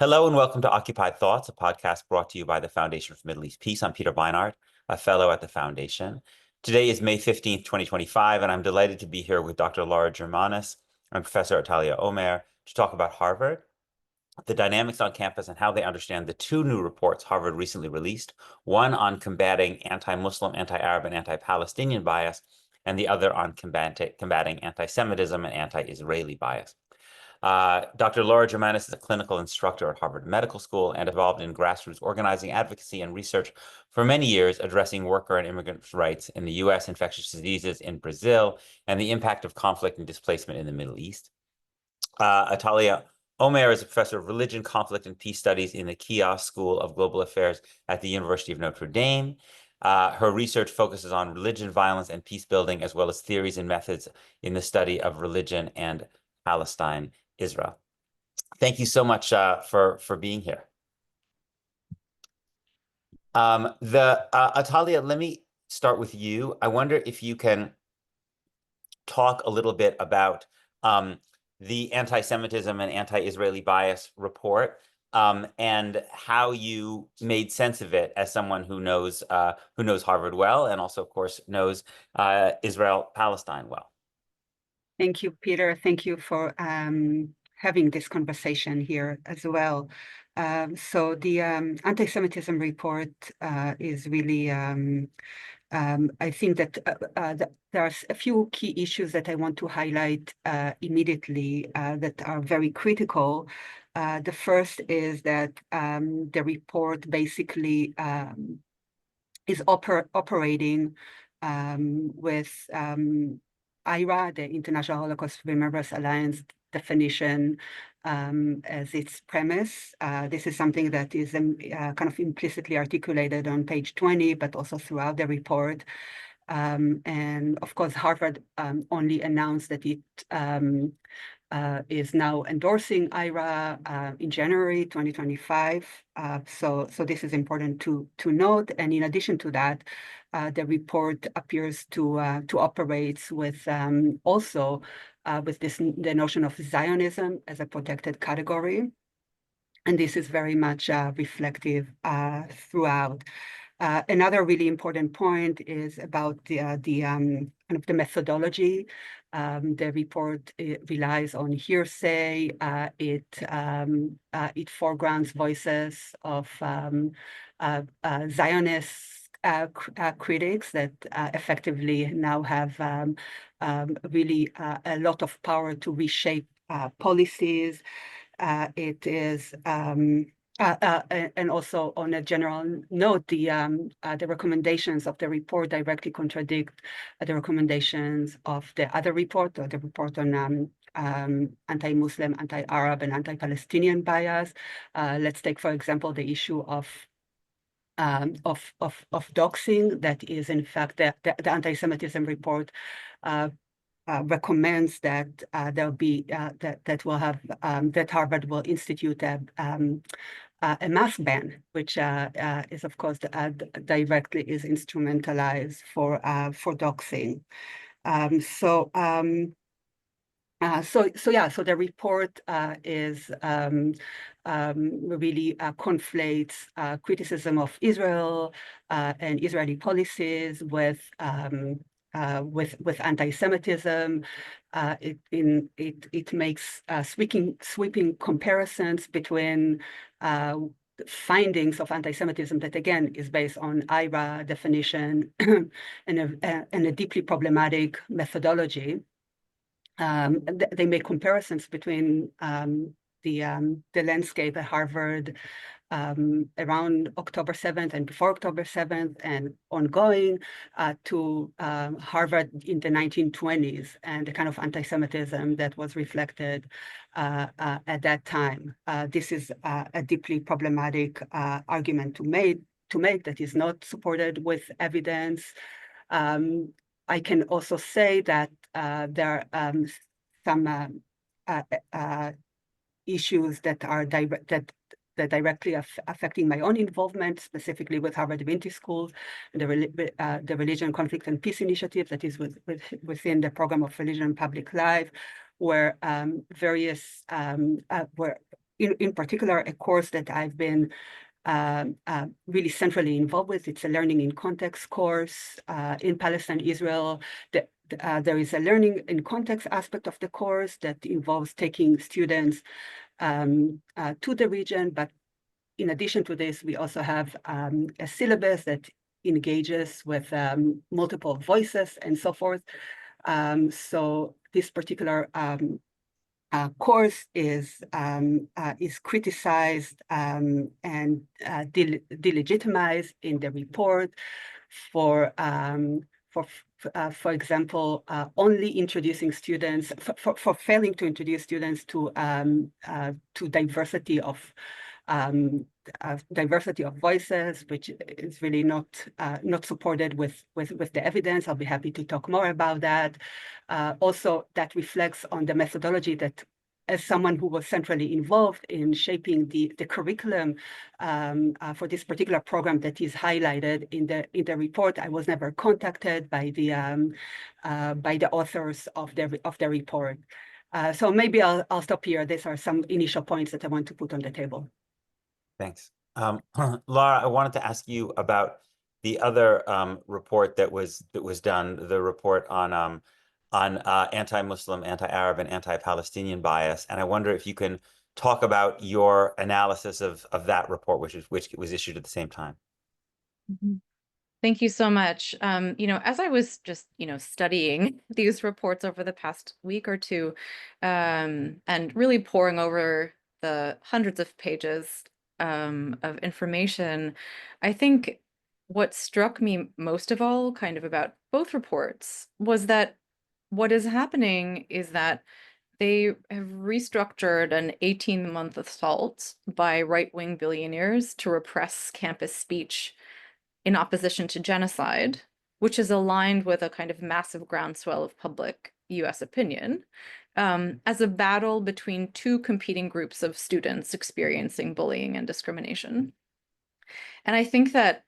Hello and welcome to Occupied Thoughts, a podcast brought to you by the Foundation for Middle East Peace. I'm Peter Beinart, a fellow at the Foundation. Today is May 15th, 2025, and I'm delighted to be here with Dr. Lara Jirmanus and Professor Atalia Omer to talk about Harvard, the dynamics on campus, and how they understand the two new reports Harvard recently released, one on combating anti-Muslim, anti-Arab, and anti-Palestinian bias, and the other on combating anti-Semitism and anti-Israeli bias. Dr. Lara Jirmanus is a clinical instructor at Harvard Medical School and involved in grassroots organizing, advocacy, and research for many years, addressing worker and immigrant rights in the U.S., infectious diseases in Brazil, and the impact of conflict and displacement in the Middle East. Atalia Omer is a professor of religion, conflict, and peace studies in the Kiosk School of Global Affairs at the University of Notre Dame. Her research focuses on religion, violence, and peace building, as well as theories and methods in the study of religion and Palestine, Israel. Thank you so much for being here. Atalia, let me start with you. I wonder if you can talk a little bit about the anti-Semitism and anti-Israeli bias report, and how you made sense of it as someone who knows Harvard well, and also, of course, knows Israel-Palestine well. Thank you, Peter. Thank you for having this conversation here as well. So the anti-Semitism report is really, I think that there are a few key issues that I want to highlight immediately that are very critical. The first is that the report basically is operating with IRA, the International Holocaust Remembrance Alliance definition, as its premise. This is something that is kind of implicitly articulated on page 20, but also throughout the report. And of course, Harvard only announced that it is now endorsing IRA in January 2025. So this is important to note. And in addition to that, the report appears to operate with also with the notion of Zionism as a protected category. And this is very much reflective throughout. Another really important point is about the kind of the methodology. The report relies on hearsay. It foregrounds voices of Zionist critics that effectively now have really a lot of power to reshape policies. It is and also on a general note, the recommendations of the report directly contradict the recommendations of the other report, or the report on anti-Muslim, anti-Arab, and anti-Palestinian bias. Let's take, for example, the issue of doxing. That is, in fact, the anti-Semitism report recommends that there'll be that Harvard will institute a mask ban, which is, of course, directly is instrumentalized for doxing. So the report is really conflates criticism of Israel and Israeli policies with anti-Semitism. It makes sweeping comparisons between findings of anti-Semitism that, again, is based on IRA definition and a deeply problematic methodology. They make comparisons between the landscape at Harvard around October 7th and before October 7th and ongoing to Harvard in the 1920s and the kind of anti-Semitism that was reflected at that time. This is a deeply problematic argument to make that is not supported with evidence. I can also say that there are some issues that are directly affecting my own involvement, specifically with Harvard Divinity School, the Religion, Conflict, and Peace Initiative that is within the program of Religion and Public Life, where in particular, a course that I've been really centrally involved with. It's a learning in context course in Palestine, Israel. There is a learning in context aspect of the course that involves taking students to the region. But in addition to this, we also have a syllabus that engages with multiple voices and so forth. So this particular course is criticized and delegitimized in the report for example, only introducing students for failing to introduce students to diversity of voices, which is really not supported with the evidence. I'll be happy to talk more about that. Also, that reflects on the methodology that, as someone who was centrally involved in shaping the curriculum for this particular program that is highlighted in the report, I was never contacted by the authors of the report. So maybe I'll stop here. These are some initial points that I want to put on the table. Thanks. Lara, I wanted to ask you about the other report that was done, the report on anti-Muslim, anti-Arab, and anti-Palestinian bias. And I wonder if you can talk about your analysis of that report, which was issued at the same time. Mm-hmm. Thank you so much. As I was just, studying these reports over the past week or two, and really poring over the hundreds of pages of information, I think what struck me most of all, kind of about both reports, was that what is happening is that they have restructured an 18-month assault by right-wing billionaires to repress campus speech in opposition to genocide, which is aligned with a kind of massive groundswell of public US opinion, as a battle between two competing groups of students experiencing bullying and discrimination. And I think that,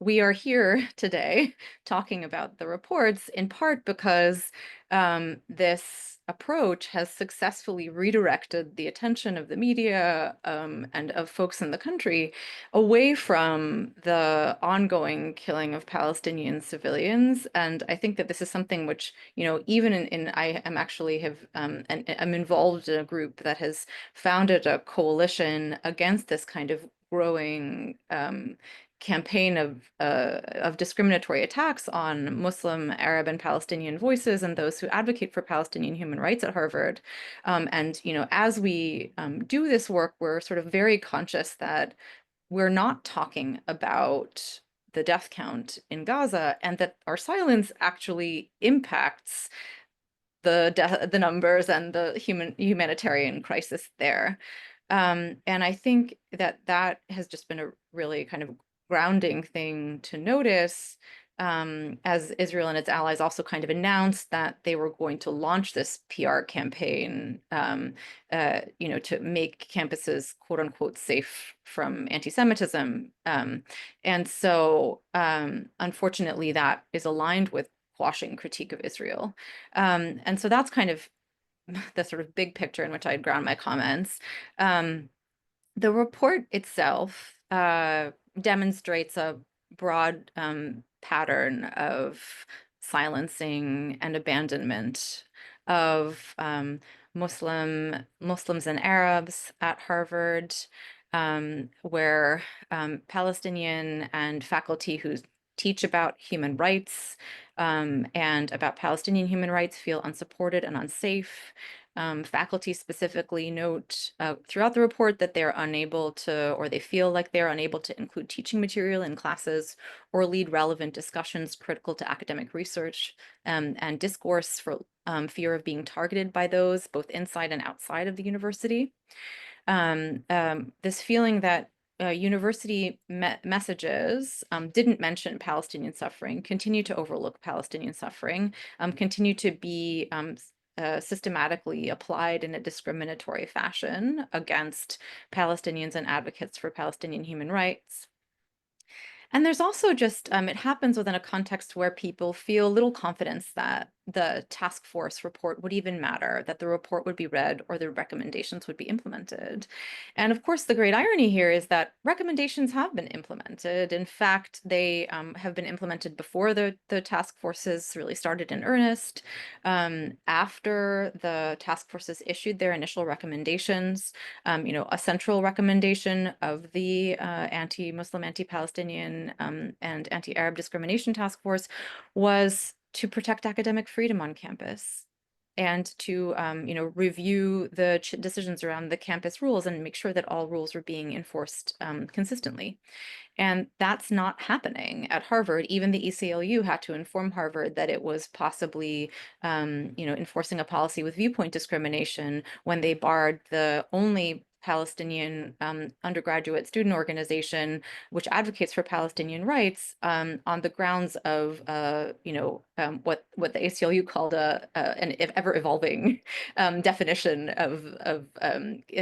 we are here today talking about the reports in part because this approach has successfully redirected the attention of the media and of folks in the country away from the ongoing killing of Palestinian civilians. And I think that this is something which, even I am actually and I'm involved in a group that has founded a coalition against this kind of growing campaign of discriminatory attacks on Muslim, Arab, and Palestinian voices and those who advocate for Palestinian human rights at Harvard. And as we do this work, we're sort of very conscious that we're not talking about the death count in Gaza, and that our silence actually impacts the numbers and the humanitarian crisis there. And I think that has just been a really kind of grounding thing to notice, as Israel and its allies also kind of announced that they were going to launch this PR campaign, to make campuses "quote unquote" safe from anti-Semitism. And so, unfortunately, that is aligned with quashing critique of Israel. And so that's kind of the sort of big picture in which I'd ground my comments. The report itself demonstrates a broad pattern of silencing and abandonment of Muslims and Arabs at Harvard, where Palestinian and faculty who teach about human rights and about Palestinian human rights feel unsupported and unsafe. Faculty specifically note throughout the report that they're unable to, or they feel like they're unable to include teaching material in classes or lead relevant discussions critical to academic research and discourse for fear of being targeted by those both inside and outside of the university. This feeling that university messages didn't mention Palestinian suffering, continue to overlook Palestinian suffering, continue to be systematically applied in a discriminatory fashion against Palestinians and advocates for Palestinian human rights. And there's also just, it happens within a context where people feel little confidence that the task force report would even matter, that the report would be read or the recommendations would be implemented. And of course, the great irony here is that recommendations have been implemented. In fact, they have been implemented before the task forces really started in earnest. After the task forces issued their initial recommendations, a central recommendation of the anti-Muslim, anti-Palestinian, and anti-Arab discrimination task force was to protect academic freedom on campus and to review the decisions around the campus rules and make sure that all rules were being enforced consistently. And that's not happening at Harvard. Even the ACLU had to inform Harvard that it was possibly, enforcing a policy with viewpoint discrimination when they barred the only Palestinian undergraduate student organization, which advocates for Palestinian rights, on the grounds of, what the ACLU called an ever-evolving definition of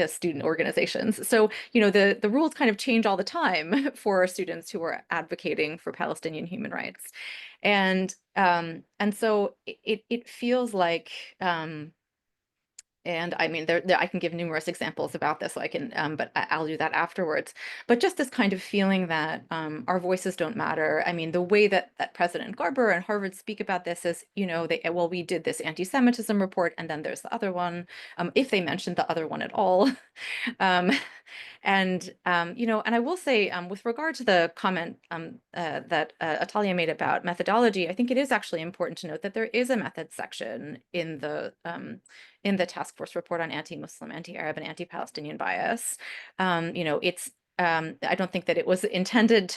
student organizations. So, the rules kind of change all the time for students who are advocating for Palestinian human rights, and so it feels like. And I mean, I can give numerous examples about this, so I can, but I'll do that afterwards. But just this kind of feeling that our voices don't matter. I mean, the way that President Garber and Harvard speak about this is, we did this anti-Semitism report, and then there's the other one, if they mentioned the other one at all. And I will say, with regard to the comment that Atalia made about methodology, I think it is actually important to note that there is a methods section in the task force report on anti-Muslim, anti-Arab, and anti-Palestinian bias. It's I don't think that it was intended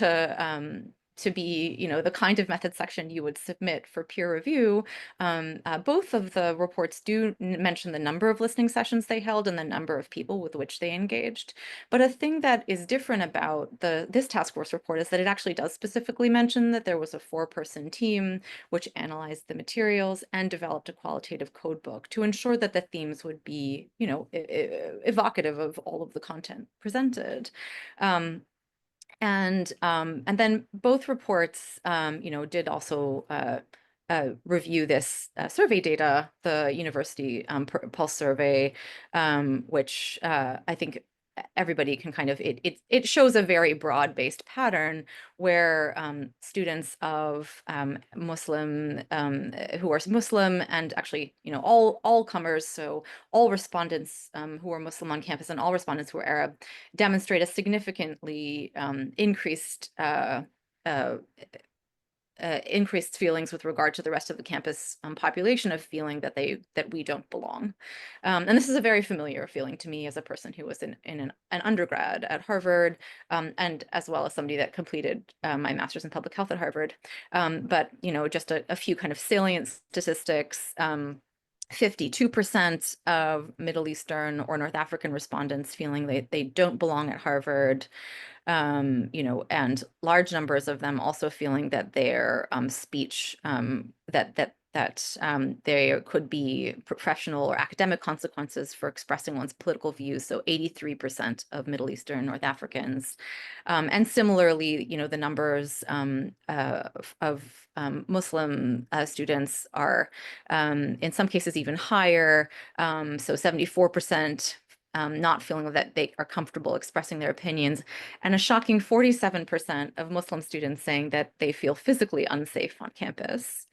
to be, the kind of method section you would submit for peer review. Both of the reports do mention the number of listening sessions they held and the number of people with which they engaged. But a thing that is different about this task force report is that it actually does specifically mention that there was a 4-person team which analyzed the materials and developed a qualitative code book to ensure that the themes would be, evocative of all of the content presented. And then both reports, did also review this survey data, the University Pulse Survey, which I think everybody can kind of, it shows a very broad-based pattern where students of Muslim, who are Muslim, and actually, all comers, so all respondents who are Muslim on campus and all respondents who are Arab, demonstrate a significantly increased feelings with regard to the rest of the campus population of feeling that we don't belong. And this is a very familiar feeling to me as a person who was in an undergrad at Harvard, and as well as somebody that completed my master's in public health at Harvard. But, just a few kind of salient statistics. 52% of Middle Eastern or North African respondents feeling they don't belong at Harvard. And large numbers of them also feeling that their speech, that there could be professional or academic consequences for expressing one's political views. So 83% of Middle Eastern North Africans. And similarly, the numbers of Muslim students are in some cases even higher. So 74% not feeling that they are comfortable expressing their opinions, and a shocking 47% of Muslim students saying that they feel physically unsafe on campus.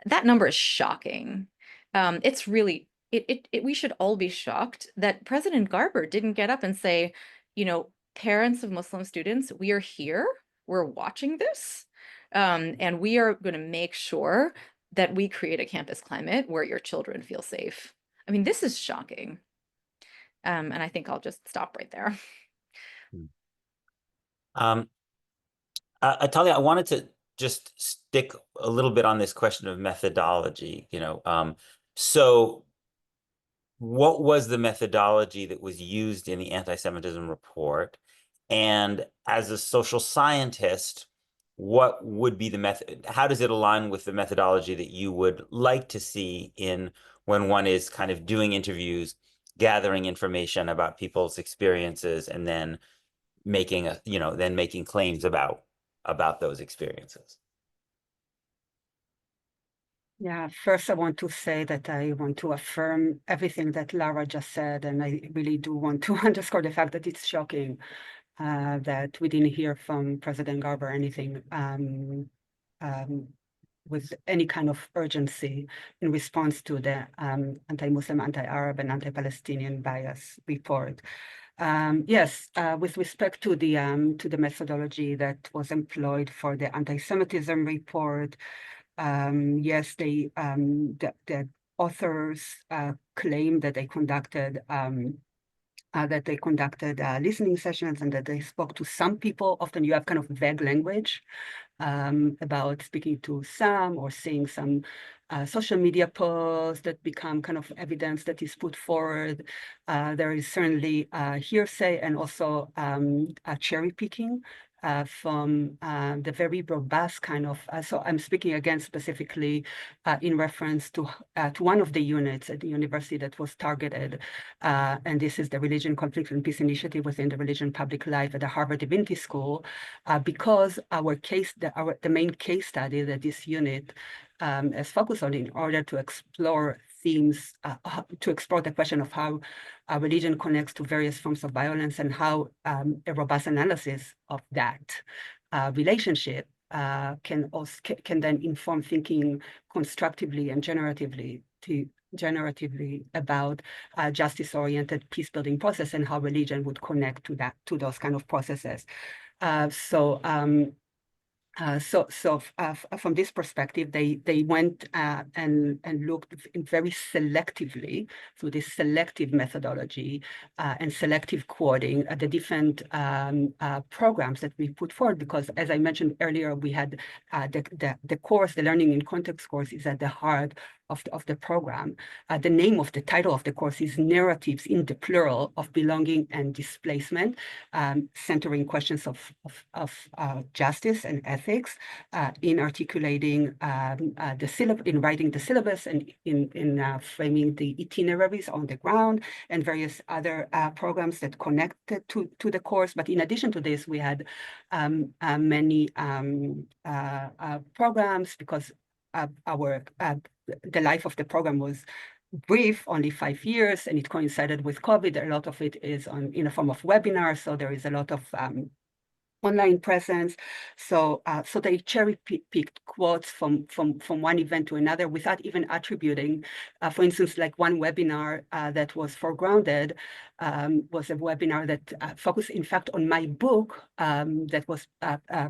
That number is shocking. It's really, we should all be shocked that President Garber didn't get up and say, parents of Muslim students, we are here, we're watching this, and we are going to make sure that we create a campus climate where your children feel safe. I mean, this is shocking. And I think I'll just stop right there. Atalia, I wanted to just stick a little bit on this question of methodology. So what was the methodology that was used in the anti-Semitism report? And as a social scientist, what would be the method? How does it align with the methodology that you would like to see in when one is kind of doing interviews, gathering information about people's experiences, and then making claims about those experiences? Yeah, first I want to say that I want to affirm everything that Lara just said, and I really do want to underscore the fact that it's shocking that we didn't hear from President Garber anything with any kind of urgency in response to the anti-Muslim, anti-Arab, and anti-Palestinian bias report. Yes, with respect to the methodology that was employed for the anti-Semitism report, yes, the authors claim that they conducted listening sessions and that they spoke to some people. Often you have kind of vague language about speaking to some or seeing some social media posts that become kind of evidence that is put forward. There is certainly hearsay and also cherry picking from the very robust kind of, so I'm speaking again specifically in reference to one of the units at the university that was targeted, and this is the Religion, Conflict, and Peace Initiative within the Religion Public Life at the Harvard Divinity School, because the main case study that this unit is focused on in order to explore themes, to explore the question of how religion connects to various forms of violence and how a robust analysis of that relationship can then inform thinking constructively and generatively about justice-oriented peace-building process and how religion would connect to those kind of processes. From this perspective, they went and looked very selectively through this selective methodology and selective quoting at the different programs that we put forward, because as I mentioned earlier, we had the course, the Learning in Context course, is at the heart of the program. The name of the title of the course is Narratives in the Plural of Belonging and Displacement, centering questions of justice and ethics in articulating the syllabus, in writing the syllabus, and in framing the itineraries on the ground and various other programs that connected to the course. But in addition to this, we had many programs, because the life of the program was brief, only 5 years, and it coincided with COVID. A lot of it is in a form of webinar, so there is a lot of online presence. So they cherry-picked quotes from one event to another without even attributing. For instance, like one webinar that was foregrounded was a webinar that focused, in fact, on my book that was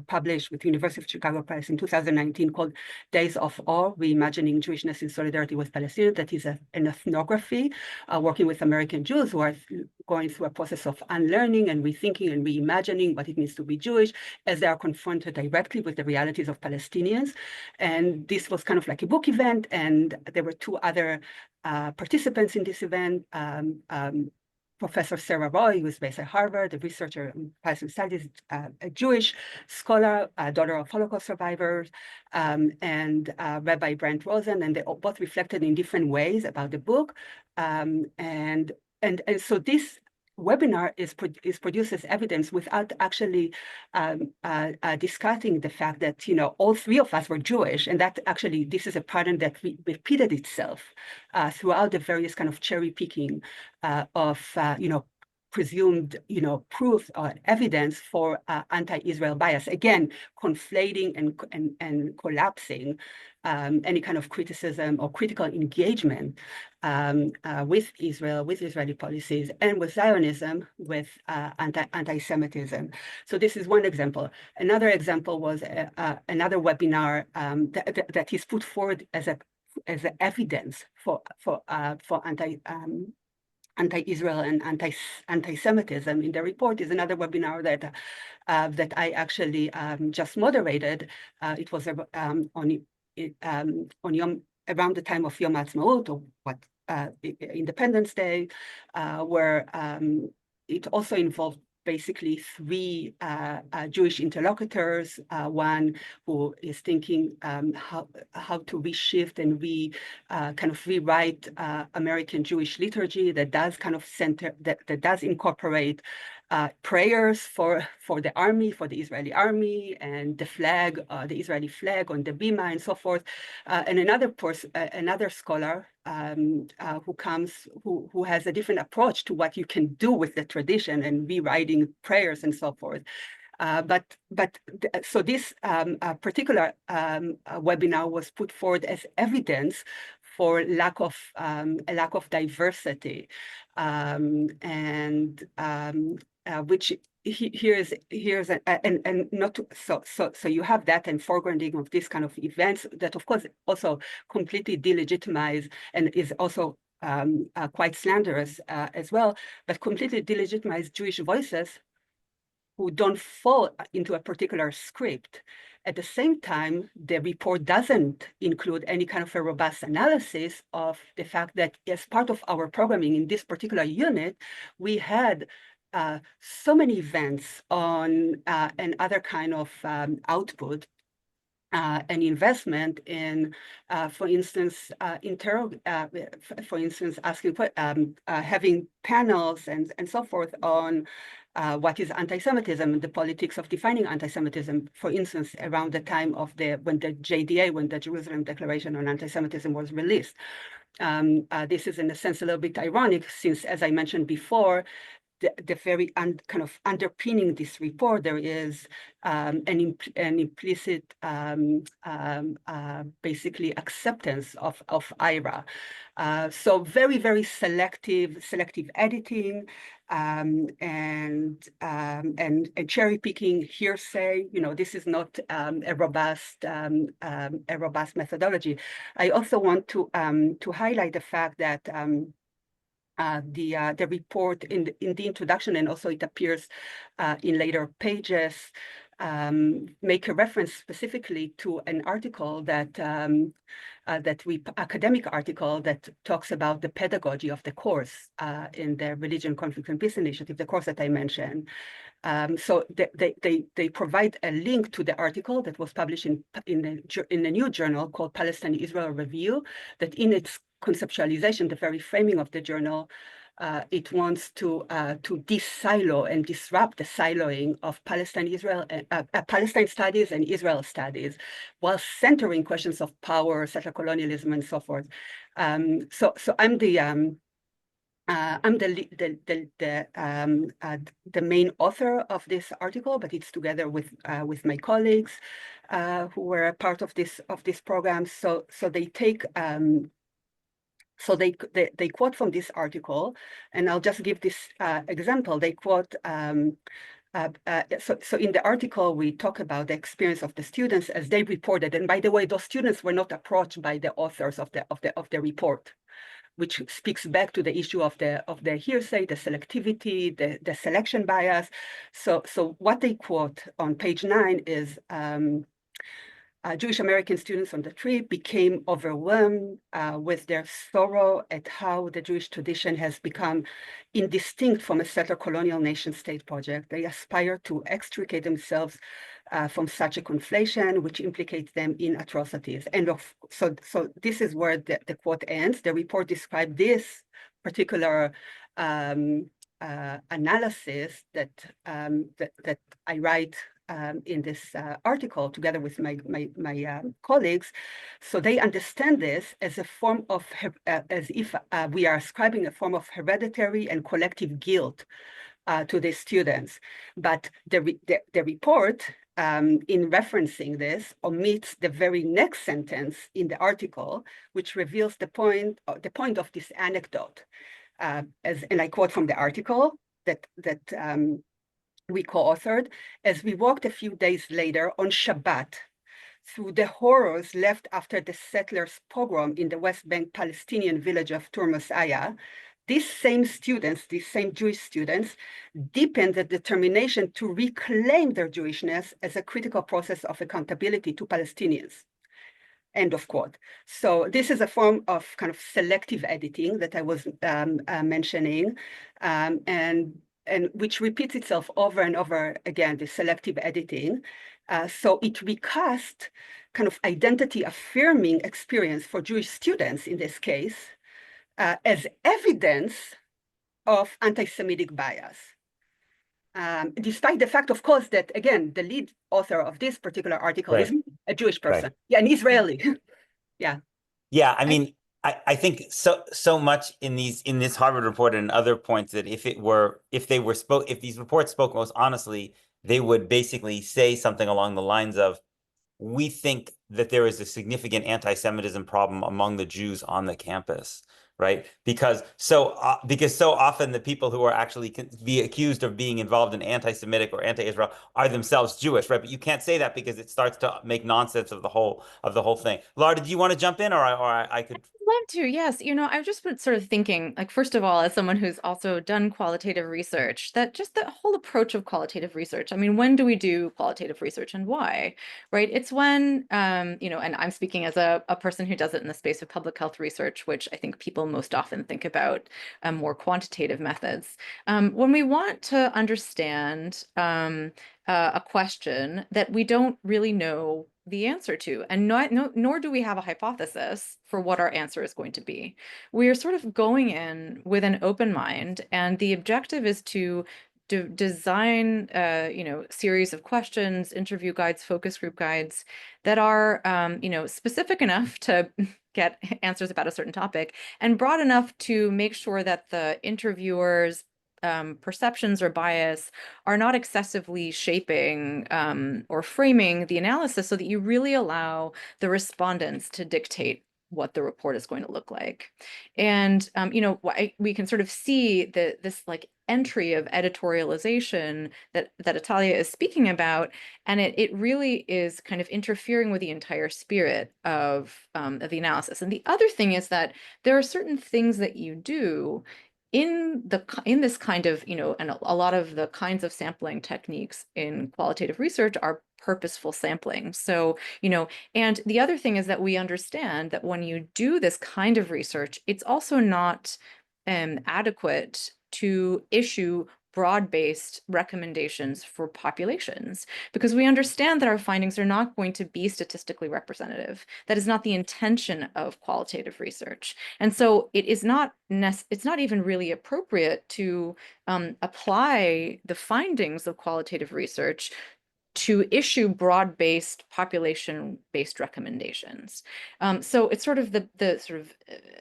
published with the University of Chicago Press in 2019 called Days of Awe, Reimagining Jewishness in Solidarity with Palestinians. That is an ethnography working with American Jews who are going through a process of unlearning and rethinking and reimagining what it means to be Jewish as they are confronted directly with the realities of Palestinians. And this was kind of like a book event, and there were 2 other participants in this event. Professor Sarah Roy, who is based at Harvard, a researcher in Palestinian studies, a Jewish scholar, daughter of Holocaust survivors, and Rabbi Brent Rosen, and they both reflected in different ways about the book. And so this webinar is produced as evidence without actually discussing the fact that, all 3 of us were Jewish, and that actually, this is a pattern that repeated itself throughout the various kind of cherry picking of, presumed, proof or evidence for anti-Israel bias. Again, conflating and collapsing any kind of criticism or critical engagement with Israel, with Israeli policies, and with Zionism, with anti-Semitism. So this is one example. Another example was another webinar that is put forward as evidence for anti-Israel and anti-Semitism in the report is another webinar that I actually just moderated. It was around the time of Yom Ha'atzmaut, or Independence Day, where it also involved basically 3 Jewish interlocutors, one who is thinking how to reshift and kind of rewrite American Jewish liturgy that does kind of that does incorporate prayers for the army, for the Israeli army, and the flag, the Israeli flag on the bima and so forth. And another scholar who has a different approach to what you can do with the tradition and rewriting prayers and so forth. So this particular webinar was put forward as evidence for a lack of diversity, which here's and not to, so you have that and foregrounding of this kind of events that of course also completely delegitimize and is also quite slanderous as well, but completely delegitimize Jewish voices who don't fall into a particular script. At the same time, the report doesn't include any kind of a robust analysis of the fact that as part of our programming in this particular unit, we had so many events on and other kind of output and investment in, for instance, asking, having panels and so forth on what is anti-Semitism and the politics of defining anti-Semitism, for instance, around the time of when the JDA, when the Jerusalem Declaration on Anti-Semitism was released. This is in a sense a little bit ironic since, as I mentioned before, the very kind of underpinning this report, there is an implicit basically acceptance of IRA. So very, very selective editing and cherry picking, hearsay. You know, this is not a robust methodology. I also want to highlight the fact that the report in the introduction, and also it appears in later pages, make a reference specifically to an article that academic article that talks about the pedagogy of the course in the Religion, Conflict and Peace Initiative, the course that I mentioned. So they provide a link to the article that was published in a new journal called Palestine-Israel Review, that in its conceptualization, the very framing of the journal, it wants to de-silo and disrupt the siloing of Palestine studies and Israel studies, while centering questions of power, settler colonialism, and so forth. So I'm the main author of this article, but it's together with my colleagues who were a part of this program. So they take. So they quote from this article, and I'll just give this example. They quote, so in the article, we talk about the experience of the students as they reported. And by the way, those students were not approached by the authors of the report, which speaks back to the issue of the hearsay, the selectivity, the selection bias. So what they quote on page 9 is, Jewish American students on the trip became overwhelmed with their sorrow at how the Jewish tradition has become indistinct from a settler colonial nation state project. They aspire to extricate themselves from such a conflation, which implicates them in atrocities. So this is where the quote ends. The report described this particular analysis that I write in this article together with my colleagues. So they understand this as a form of, as if we are ascribing a form of hereditary and collective guilt to the students. But the report, in referencing this, omits the very next sentence in the article, which reveals the point of this anecdote. And I quote from the article that we co-authored, as we walked a few days later on Shabbat through the horrors left after the settlers' pogrom in the West Bank Palestinian village of Turmus Aya, these same Jewish students, deepened the determination to reclaim their Jewishness as a critical process of accountability to Palestinians. End of quote. So this is a form of kind of selective editing that I was mentioning, and which repeats itself over and over again, the selective editing. So it recast kind of identity affirming experience for Jewish students in this case as evidence of anti-Semitic bias. despite the fact, of course, that, again, the lead author of this particular article Right. is a Jewish person. Right. Yeah, an Israeli. Yeah. Yeah, I mean, I think so much in this Harvard report and other points that if these reports spoke most honestly, they would basically say something along the lines of, we think that there is a significant anti-Semitism problem among the Jews on the campus, right? Because so often the people who are actually be accused of being involved in anti-Semitic or anti-Israel are themselves Jewish, right? But you can't say that because it starts to make nonsense of the whole thing. Lara, did you want to jump in, or I could? Love to, yes. I've just been sort of thinking, like, first of all, as someone who's also done qualitative research, that just the whole approach of qualitative research. I mean, when do we do qualitative research and why, right? It's when, and I'm speaking as a person who does it in the space of public health research, which I think people most often think about more quantitative methods. When we want to understand a question that we don't really know the answer to, and nor do we have a hypothesis for what our answer is going to be. We are sort of going in with an open mind, and the objective is to design series of questions, interview guides, focus group guides that are specific enough to get answers about a certain topic, and broad enough to make sure that the interviewers perceptions or bias are not excessively shaping or framing the analysis, so that you really allow the respondents to dictate what the report is going to look like. And we can sort of see this like entry of editorialization that Atalia is speaking about, and it really is kind of interfering with the entire spirit of the analysis. And the other thing is that there are certain things that you do in this kind of, and a lot of the kinds of sampling techniques in qualitative research are purposeful sampling. So, and the other thing is that we understand that when you do this kind of research, it's also not adequate to issue broad-based recommendations for populations, because we understand that our findings are not going to be statistically representative. That is not the intention of qualitative research. And so it's not even really appropriate to apply the findings of qualitative research to issue broad-based, population-based recommendations. So it's sort of the sort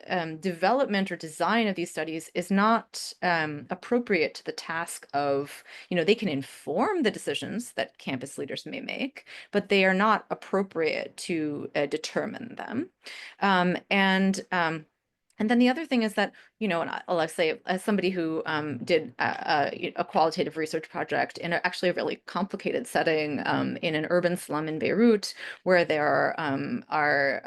of development or design of these studies is not appropriate to the task of, they can inform the decisions that campus leaders may make, but they are not appropriate to determine them. And then the other thing is that, and I'll say, as somebody who did a qualitative research project in actually a really complicated setting in an urban slum in Beirut, where there are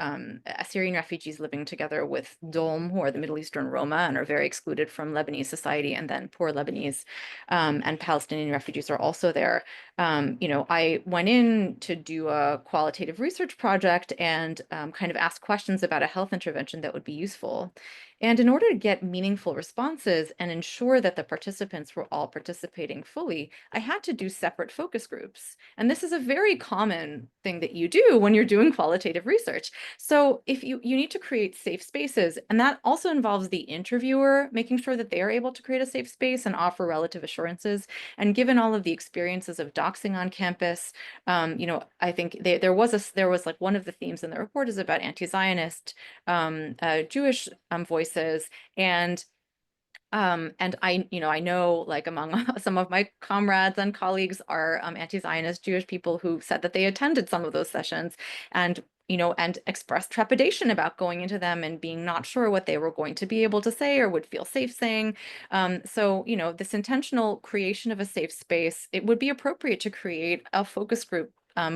Assyrian refugees living together with Dom, who are the Middle Eastern Roma and are very excluded from Lebanese society, and then poor Lebanese and Palestinian refugees are also there. I went in to do a qualitative research project and kind of ask questions about a health intervention that would be useful. And in order to get meaningful responses and ensure that the participants were all participating fully, I had to do separate focus groups. And this is a very common thing that you do when you're doing qualitative research. So if you need to create safe spaces, and that also involves the interviewer making sure that they are able to create a safe space and offer relative assurances. And given all of the experiences of doxing on campus, I think there was like one of the themes in the report is about anti-Zionist Jewish voices, and I know, like, among some of my comrades and colleagues are anti-Zionist Jewish people who said that they attended some of those sessions and expressed trepidation about going into them and being not sure what they were going to be able to say or would feel safe saying. So, this intentional creation of a safe space, it would be appropriate to create a focus group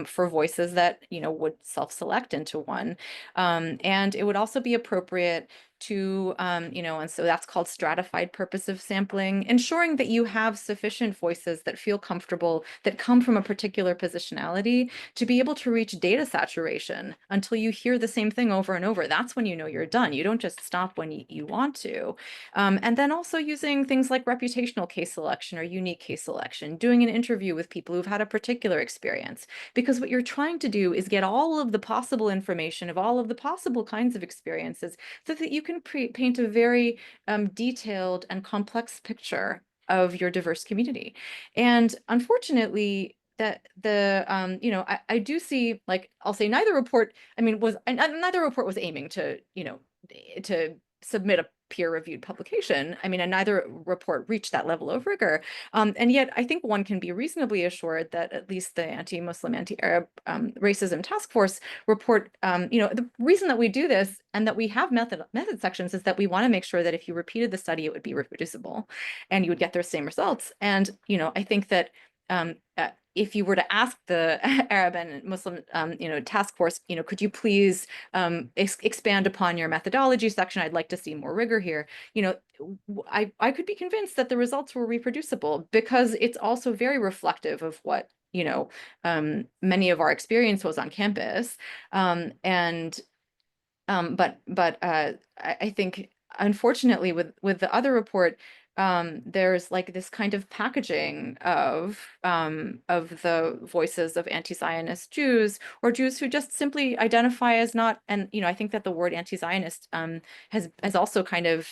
for voices that, would self-select into one. And it would also be appropriate to, and so that's called stratified purposive sampling, ensuring that you have sufficient voices that feel comfortable, that come from a particular positionality, to be able to reach data saturation until you hear the same thing over and over. That's when you know you're done. You don't just stop when you want to. And then also using things like reputational case selection or unique case selection, doing an interview with people who've had a particular experience, because what you're trying to do is get all of the possible information of all of the possible kinds of experiences so that you can paint a very detailed and complex picture of your diverse community. And unfortunately, that the you know, I do see, like, I'll say neither report, I mean, neither report was aiming to, you know, to submit a peer-reviewed publication. I mean, and neither report reached that level of rigor. And yet I think one can be reasonably assured that at least the Anti-Muslim, Anti-Arab Racism Task Force report, you know, the reason that we do this and that we have method sections is that we want to make sure that if you repeated the study, it would be reproducible and you would get the same results. And, you know, I think that if you were to ask the Arab and Muslim, you know, task force, you know, could you please expand upon your methodology section? I'd like to see more rigor here. You know, I could be convinced that the results were reproducible because it's also very reflective of what, you know, many of our experience was on campus. But I think, unfortunately, with the other report, there's like this kind of packaging of the voices of anti-Zionist Jews or Jews who just simply identify as not. And you know, I think that the word anti-Zionist has also kind of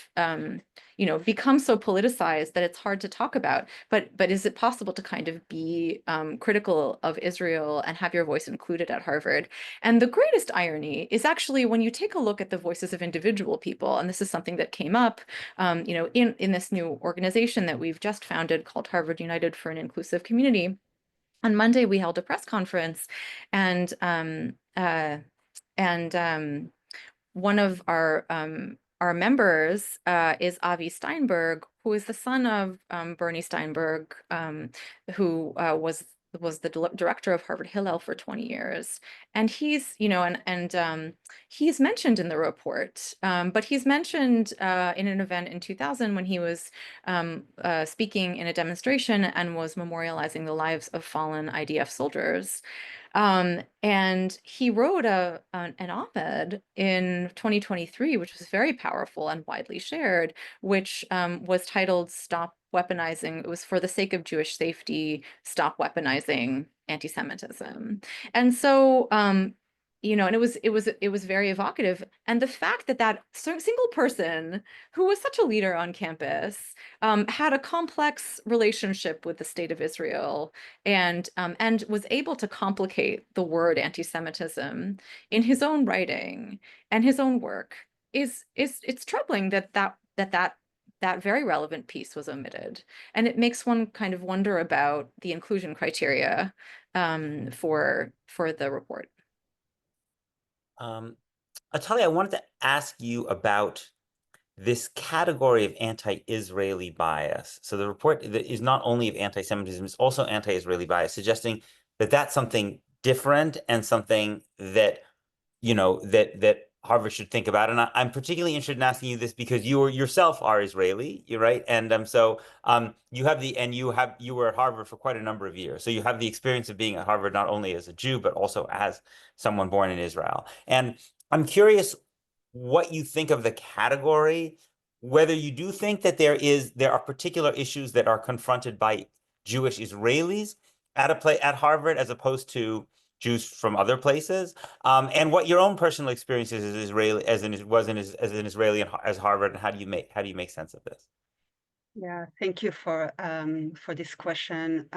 you know, become so politicized that it's hard to talk about. But is it possible to kind of be critical of Israel and have your voice included at Harvard? And the greatest irony is actually when you take a look at the voices of individual people, and this is something that came up, you know, in this new organization that we've just founded called Harvard United for an Inclusive Community. On Monday, we held a press conference, and one of our members is Avi Steinberg, who is the son of Bernie Steinberg, who was the director of Harvard Hillel for 20 years. And he's, you know, and he's mentioned in the report, but he's mentioned in an event in 2000 when he was speaking in a demonstration and was memorializing the lives of fallen IDF soldiers. And he wrote an op-ed in 2023, which was very powerful and widely shared, which was titled "Stop Weaponizing." It was "For the Sake of Jewish Safety, Stop Weaponizing Anti-Semitism." And so, you know, and it was very evocative. And the fact that that single person who was such a leader on campus had a complex relationship with the state of Israel and was able to complicate the word anti-Semitism in his own writing and his own work it's troubling that very relevant piece was omitted. And it makes one kind of wonder about the inclusion criteria for the report. Atalia, I wanted to ask you about this category of anti-Israeli bias. So the report is not only of anti-Semitism, it's also anti-Israeli bias, suggesting that that's something different and something that, you know, that Harvard should think about. And I'm particularly interested in asking you this because you yourself are Israeli, you're right, and so you were at Harvard for quite a number of years, so you have the experience of being at Harvard not only as a Jew but also as someone born in Israel. And I'm curious what you think of the category, whether you do think that there are particular issues that are confronted by Jewish Israelis at Harvard as opposed to Jews from other places, and what your own personal experience is as Israeli as an Israeli as Harvard, and how do you make sense of this? Yeah, thank you for this question.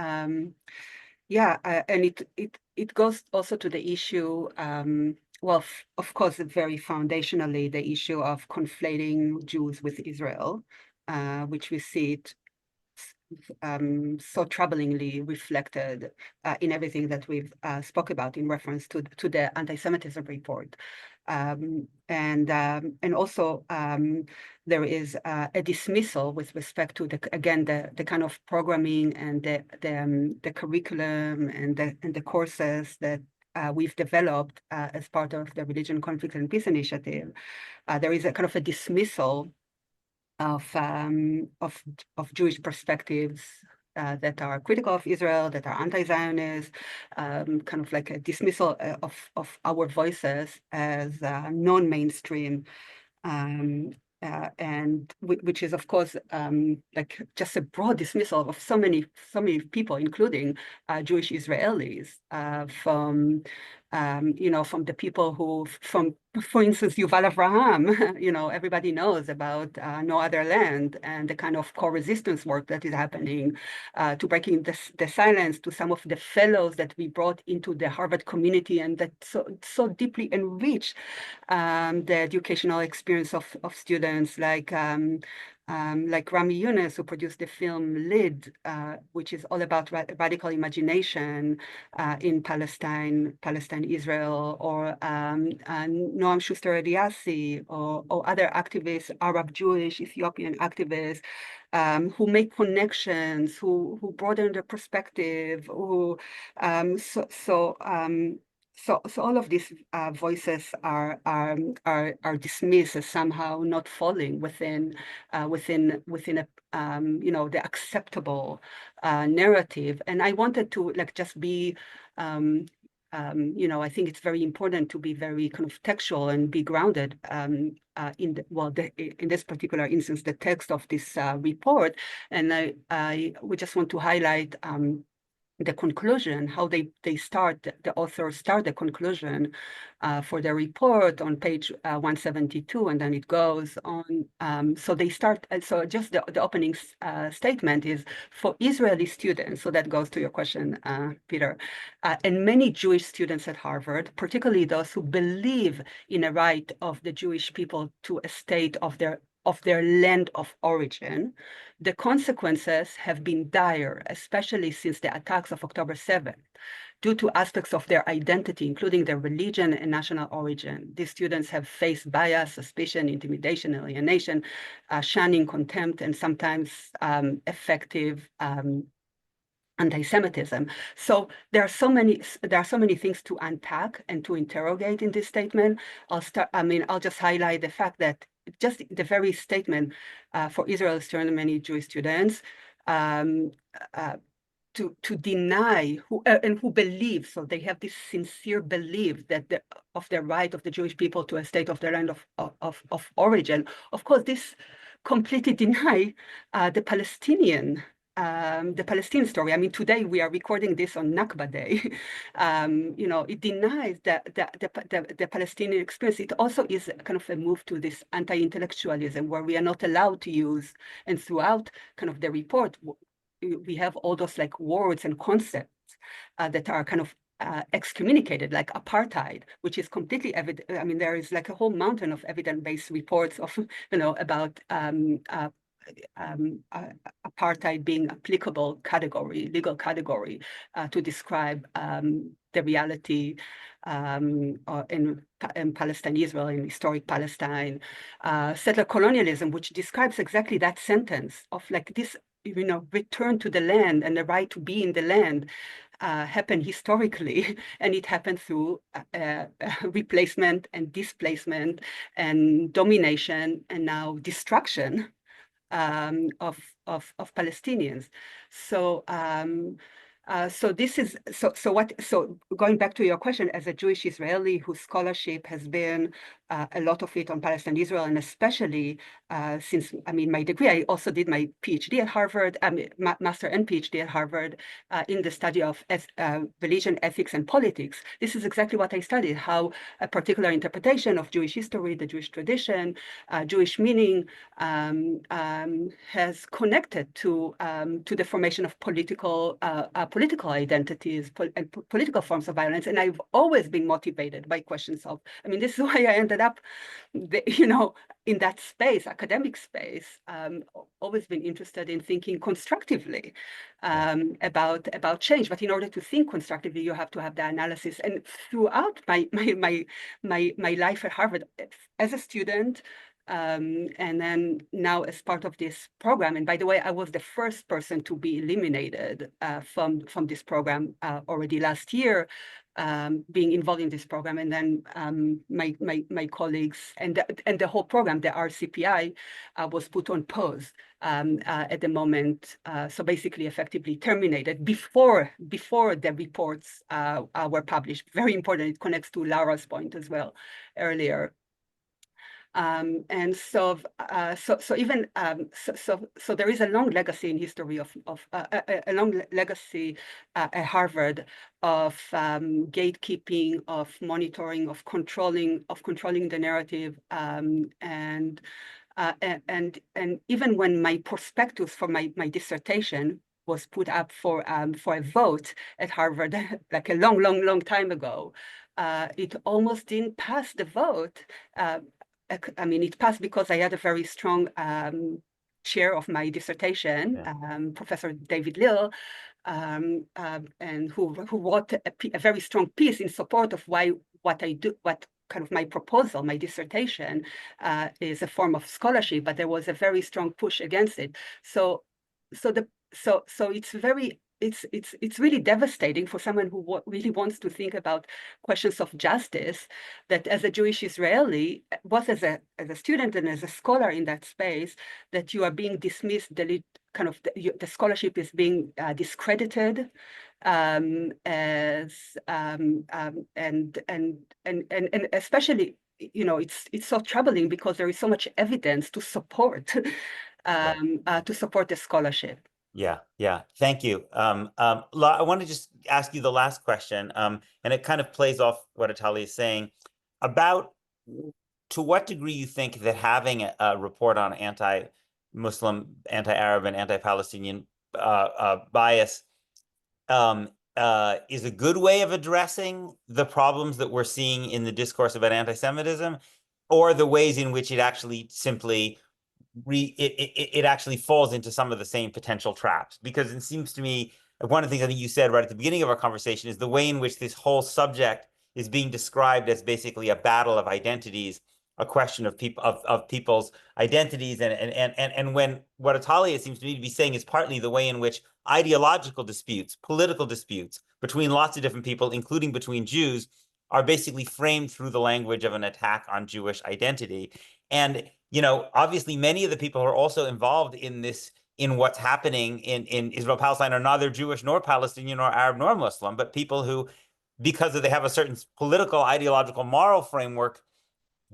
Yeah, and it goes also to the issue. Well, of course, very foundationally, the issue of conflating Jews with Israel, which we see it so troublingly reflected in everything that we've spoke about in reference to the anti-Semitism report. And also there is a dismissal with respect to the kind of programming and the curriculum and the courses that we've developed as part of the Religion, Conflict, and Peace Initiative. There is a kind of a dismissal of Jewish perspectives that are critical of Israel, that are anti-Zionist, kind of like a dismissal of our voices as non-mainstream, and which is, of course, like just a broad dismissal of so many people, including Jewish Israelis, from from the people who, for instance, Yuval Avraham, everybody knows about No Other Land and the kind of co-resistance work that is happening to breaking the silence, to some of the fellows that we brought into the Harvard community and that so deeply enrich the educational experience of students, like Rami Younes, who produced the film Lid, which is all about radical imagination in Palestine, Israel, or Noam Schuster Eliassi, or other activists, Arab, Jewish, Ethiopian activists, who make connections, who broaden their perspective, so all of these voices are dismissed as somehow not falling within a the acceptable narrative. And I wanted to just be I think it's very important to be very kind of textual and be grounded in this particular instance, the text of this report. And we just want to highlight the conclusion, how the authors start the conclusion for the report on page 172, and then it goes on. So they start, so just the opening statement is for Israeli students, so that goes to your question, Peter, and many Jewish students at Harvard, particularly those who believe in a right of the Jewish people to a state of their land of origin, the consequences have been dire, especially since the attacks of October 7th, due to aspects of their identity, including their religion and national origin. These students have faced bias, suspicion, intimidation, alienation, shunning, contempt, and sometimes effective anti-Semitism. So there are so many things to unpack and to interrogate in this statement. I'll just highlight the fact that just the very statement for Israel's turn many Jewish students to deny who believe, so they have this sincere belief that of the right of the Jewish people to a state of their land of origin. Of course, this completely deny the Palestinian story. I mean, today we are recording this on Nakba Day. It denies the Palestinian experience. It also is kind of a move to this anti-intellectualism, where we are not allowed to use, and throughout kind of the report, we have all those like words and concepts that are kind of excommunicated, like apartheid, which is completely evident. I mean, there is like a whole mountain of evidence-based reports of, about apartheid being applicable category, legal category, to describe the reality in Palestine, Israel, in historic Palestine, settler colonialism, which describes exactly that sentence of like this, return to the land and the right to be in the land happened historically, and it happened through replacement and displacement and domination and now destruction of Palestinians. So going back to your question, as a Jewish Israeli whose scholarship has been a lot of it on Palestine, Israel, and especially since, my degree, I also did my PhD at Harvard, master and PhD at Harvard in the study of religion, ethics, and politics. This is exactly what I studied, how a particular interpretation of Jewish history, the Jewish tradition, Jewish meaning has connected to the formation of political identities and political forms of violence. And I've always been motivated by questions of, this is why I ended up, in that space, academic space, always been interested in thinking constructively about change. But in order to think constructively, you have to have the analysis. And throughout my life at Harvard, as a student, and then now as part of this program, and by the way, I was the first person to be eliminated from this program already last year, being involved in this program, and then my colleagues and the whole program, the RCPI, was put on pause at the moment. So basically, effectively terminated before the reports were published. Very important. It connects to Lara's point as well earlier. And so there is a long legacy in history of a long legacy at Harvard of gatekeeping, of monitoring, of controlling the narrative, and even when my prospectus for my dissertation was put up for a vote at Harvard, like a long time ago, it almost didn't pass the vote. I mean, it passed because I had a very strong chair of my dissertation, Professor David Lill, and who wrote a very strong piece in support of what kind of my proposal, my dissertation, is a form of scholarship, but there was a very strong push against it. So it's really devastating for someone who really wants to think about questions of justice, that as a Jewish Israeli, both as a student and as a scholar in that space, that you are being dismissed, the scholarship is being discredited, and especially, it's so troubling because there is so much evidence to support the scholarship. Yeah. Thank you. I want to just ask you the last question, and it kind of plays off what Atalia is saying about to what degree you think that having a report on anti-Muslim, anti-Arab, and anti-Palestinian bias is a good way of addressing the problems that we're seeing in the discourse about anti-Semitism, or the ways in which it actually simply it actually falls into some of the same potential traps. Because it seems to me, one of the things I think you said right at the beginning of our conversation is the way in which this whole subject is being described as basically a battle of identities, a question of people's identities, and when what Atalia seems to me to be saying is partly the way in which ideological disputes, political disputes between lots of different people, including between Jews, are basically framed through the language of an attack on Jewish identity. And obviously, many of the people who are also involved in this, in what's happening in Israel, Palestine, are neither Jewish nor Palestinian nor Arab nor Muslim, but people who, because they have a certain political, ideological, moral framework,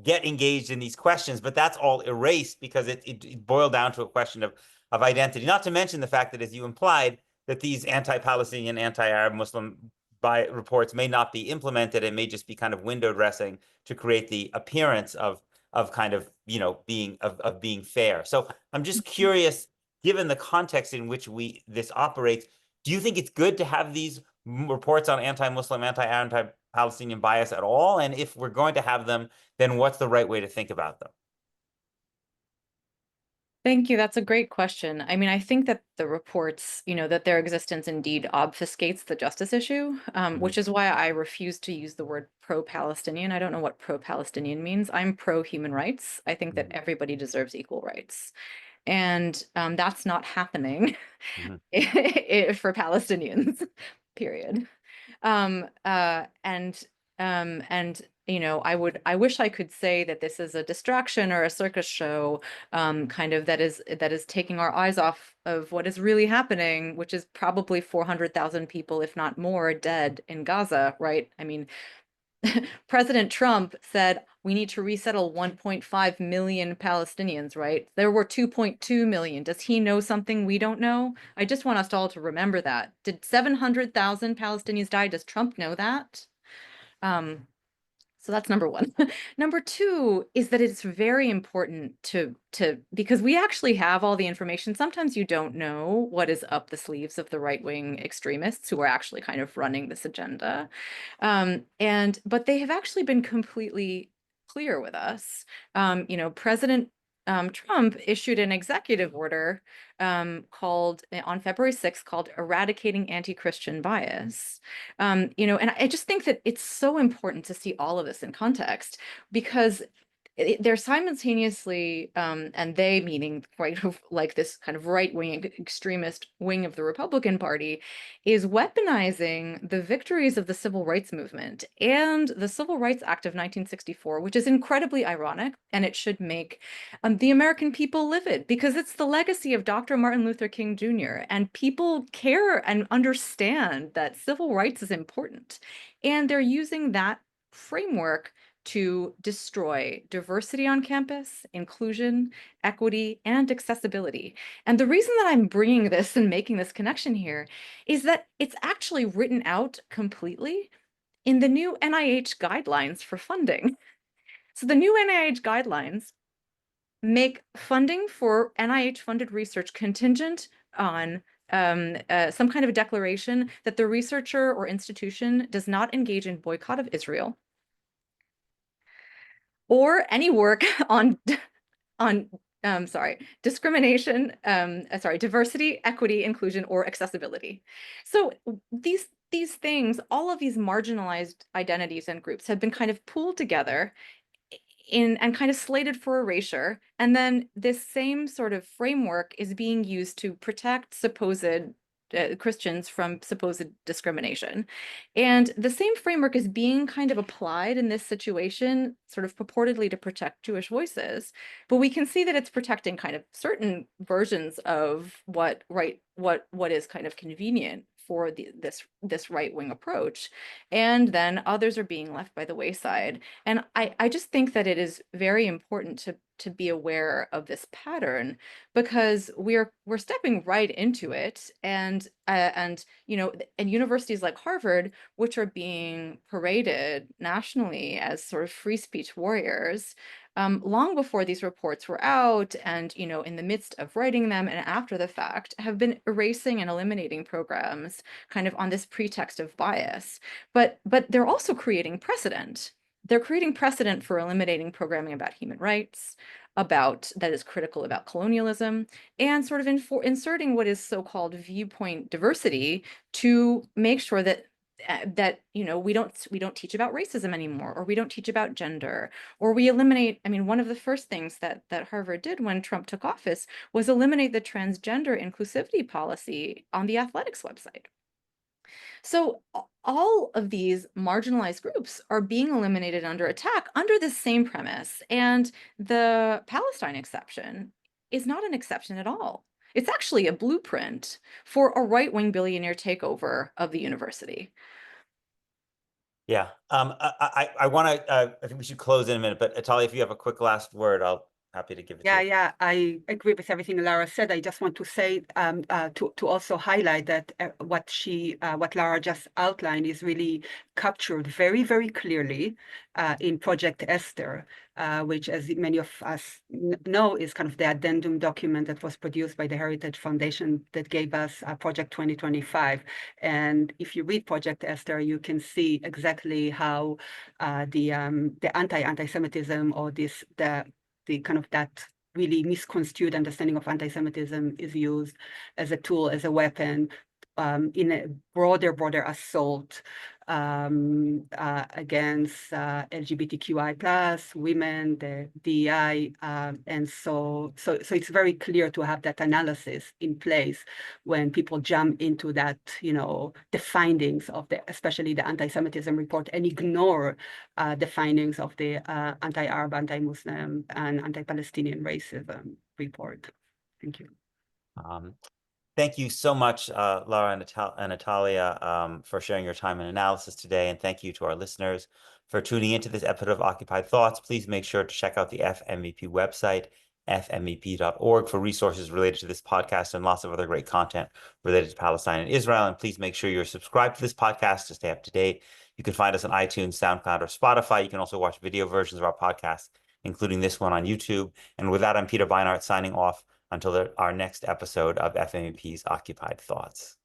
get engaged in these questions. But that's all erased because it boiled down to a question of identity. Not to mention the fact that, as you implied, that these anti-Palestinian, anti-Arab, Muslim reports may not be implemented. It may just be kind of window dressing to create the appearance of kind of being fair. So I'm just curious, given the context in which this operates, do you think it's good to have these reports on anti-Muslim, anti-Arab, anti-Palestinian bias at all? And if we're going to have them, then what's the right way to think about them? Thank you. That's a great question. I mean, I think that the reports, that their existence indeed obfuscates the justice issue, which is why I refuse to use the word pro-Palestinian. I don't know what pro-Palestinian means. I'm pro-human rights. I think that everybody deserves equal rights. And that's not happening for Palestinians, period. I wish I could say that this is a distraction or a circus show, kind of that is taking our eyes off of what is really happening, which is probably 400,000 people, if not more, dead in Gaza, right? I mean, President Trump said we need to resettle 1.5 million Palestinians, right? There were 2.2 million. Does he know something we don't know? I just want us all to remember that. Did 700,000 Palestinians die? Does Trump know that? So that's number one. Number two is that it's very important to because we actually have all the information. Sometimes you don't know what is up the sleeves of the right-wing extremists who are actually kind of running this agenda. But they have actually been completely clear with us. President Trump issued an executive order called on February 6th called Eradicating Anti-Christian Bias. And I just think that it's so important to see all of this in context, because they're simultaneously, and they meaning like this kind of right-wing extremist wing of the Republican Party, is weaponizing the victories of the civil rights movement and the Civil Rights Act of 1964, which is incredibly ironic, and it should make the American people livid, because it's the legacy of Dr. Martin Luther King Jr., and people care and understand that civil rights is important, and they're using that framework to destroy diversity on campus, inclusion, equity, and accessibility. And the reason that I'm bringing this and making this connection here is that it's actually written out completely in the new NIH guidelines for funding. So the new NIH guidelines make funding for NIH-funded research contingent on some kind of a declaration that the researcher or institution does not engage in boycott of Israel or any work on discrimination, diversity, equity, inclusion, or accessibility. So these things, all of these marginalized identities and groups have been kind of pooled together and kind of slated for erasure. And then this same sort of framework is being used to protect supposed Christians from supposed discrimination. And the same framework is being kind of applied in this situation, sort of purportedly to protect Jewish voices. But we can see that it's protecting kind of certain versions of what is kind of convenient for this right-wing approach. And then others are being left by the wayside. And I just think that it is very important to be aware of this pattern, because we're stepping right into it. And universities like Harvard, which are being paraded nationally as sort of free speech warriors, long before these reports were out, and in the midst of writing them and after the fact, have been erasing and eliminating programs kind of on this pretext of bias. But they're also creating precedent. They're creating precedent for eliminating programming about human rights, that is critical about colonialism, and sort of inserting what is so-called viewpoint diversity to make sure that we don't teach about racism anymore, or we don't teach about gender, or we eliminate. I mean, one of the first things that Harvard did when Trump took office was eliminate the transgender inclusivity policy on the athletics website. So all of these marginalized groups are being eliminated under attack under the same premise. And the Palestine exception is not an exception at all. It's actually a blueprint for a right-wing billionaire takeover of the university. Yeah, I want to. I think we should close in a minute. But Atalia, if you have a quick last word, I'll happy to give it to you. Yeah, I agree with everything Lara said. I just want to say to also highlight that what Lara just outlined is really captured very, very clearly in Project Esther, which, as many of us know, is kind of the addendum document that was produced by the Heritage Foundation that gave us Project 2025. And if you read Project Esther, you can see exactly how the anti-Semitism, or the kind of that really misconstrued understanding of anti-Semitism is used as a tool, as a weapon, in a broader assault against LGBTQI+, women, the DEI, and so it's very clear to have that analysis in place when people jump into that, the findings of especially the anti-Semitism report, and ignore the findings of the anti-Arab, anti-Muslim, and anti-Palestinian racism report. Thank you. Thank you so much, Lara and Atalia, for sharing your time and analysis today. And thank you to our listeners for tuning into this episode of Occupied Thoughts. Please make sure to check out the FMEP website, fmep.org, for resources related to this podcast and lots of other great content related to Palestine and Israel. And please make sure you're subscribed to this podcast to stay up to date. You can find us on iTunes, SoundCloud, or Spotify. You can also watch video versions of our podcast, including this one on YouTube. And with that, I'm Peter Beinart signing off until our next episode of FMEP's Occupied Thoughts.